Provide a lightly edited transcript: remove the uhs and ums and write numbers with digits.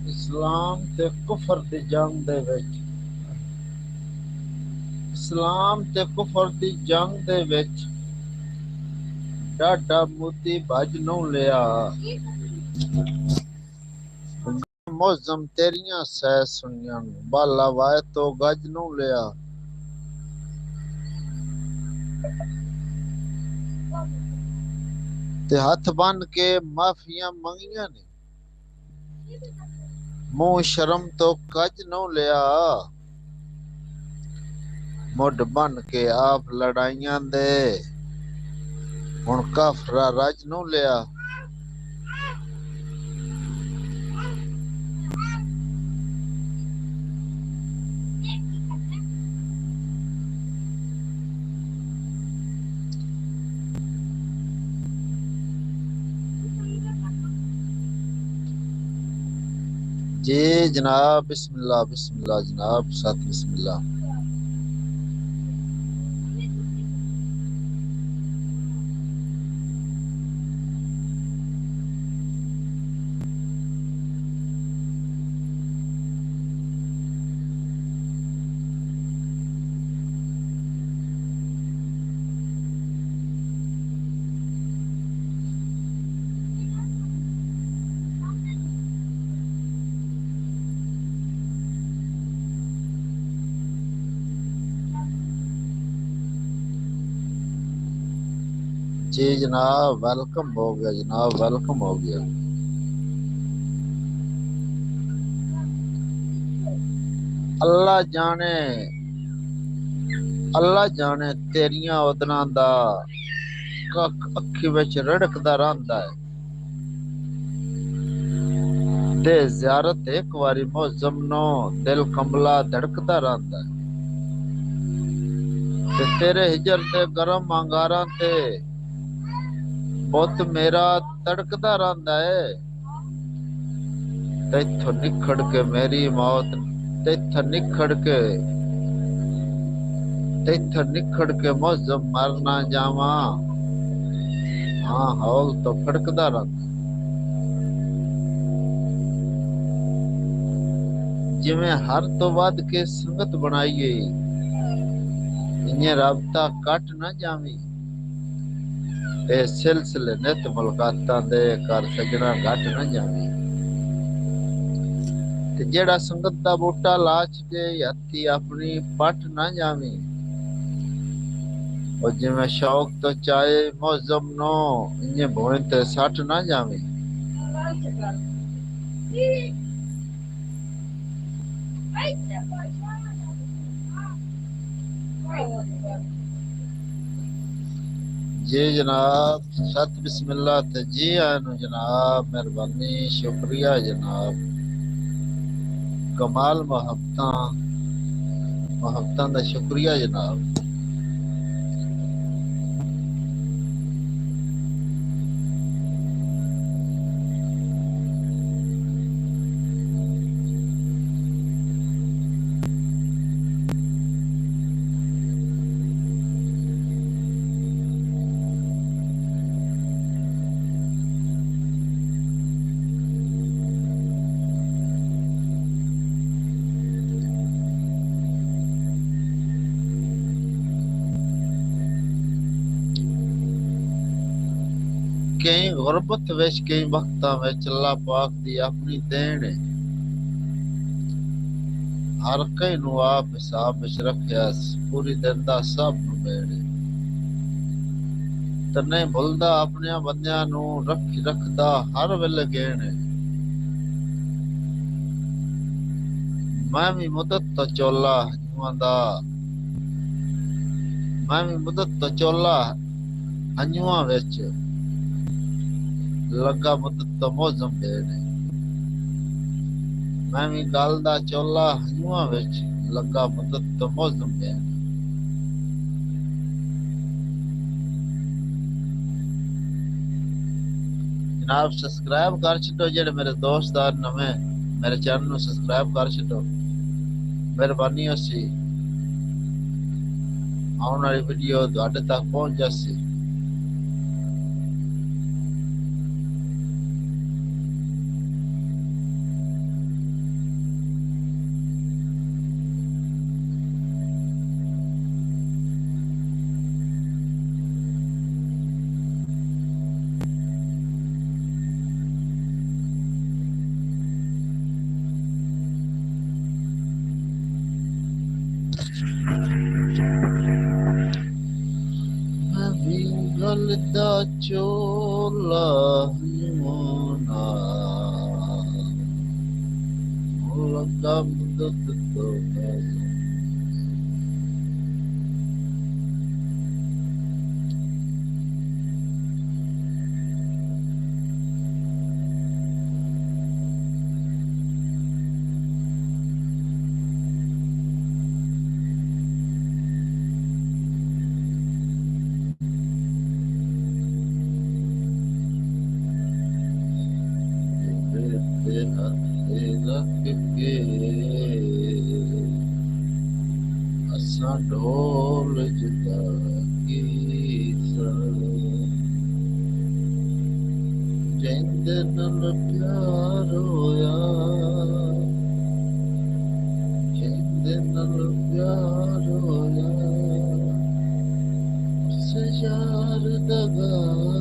इस्लाम ते कुफर दी जंग दे विच इस्लाम ते कुफर दी जंग दे विच डाडा मोदी भज नूं लिया। मौजम तेरियां सह सुनियन बाला वाए तो गज नूं लिया। ते हथ बन के माफियां मंगियां ने मुंह शर्म तो कज नूं लिया। मुड बन के आप लड़ाइयां दे हुण काफरा रज नूं लिया। जी जनाब बिस्मिल्लाह बिस्मिल्लाह जनाब सत बिस्मिल्लाह। जी जनाब वेलकम हो गया जनाब वेलकम हो गया। अल्लाह जाने तेरियां उदनां दा कख अखी विच रड़कदा रहिंदा है। ते ज़ियारत एक वारी मौजम नो दिल कंबला धड़कदा रहिंदा है। ते तेरे हिजर ते गरम अंगारां ते बुत मेरा तड़कदा रहिंदा है। तैथों निखड़ के मेरी मौत तैथों निखड़ के मौजम मर ना जावा। हाँ हौल तो फड़कदा रहिंदा जिवें हर तो वध के संगत बनाईए इन्हें राबता कट ना जावी। ए सिलसिले नित मुलाकातां दे कर सजना घट ना जावी। ते जेड़ा संगत दा बूटा ला छके हत्थी अपनी पट ना जावी। और जिवें शौक तो चाहे मौजम नो इन्हें भोए ते सट ना जावी। जी जनाब सत बिस्मिल्लाह ते जी आनू जनाब मेहरबानी शुक्रिया जनाब। कमाल मोहब्बतां दा शुक्रिया जनाब। कई गुरबत विच कई वक्तां विच अल्लाह पाक दी अपनी देन है। हर कई नू आप हिसाब विच रखिया पूरी दिंदा सब नू मेड़ ते नहीं भुलदा अपने बंदियां नू रखदा हर वेले गेण है। मैं भी मुदत तो चोला हंजुआं विच लगा मुदत तो मौजम देण है। मैं भी गल दा चोला हंजुआं विच लगा मुदत तो मौजम देण। जनाब सब्सक्राइब कर छो जेडे मेरे दोस्त नवें मेरे चैनल नू सब्सक्राइब कर छो मेहरबानी होसी। आने वाली वीडियो तुहाडे तक पहुंच जासी। नाम लगा मुदत तो असा ढोल जुदा की जिंद नल प्यार होया जिंद नल प्यार होया उस यार दगा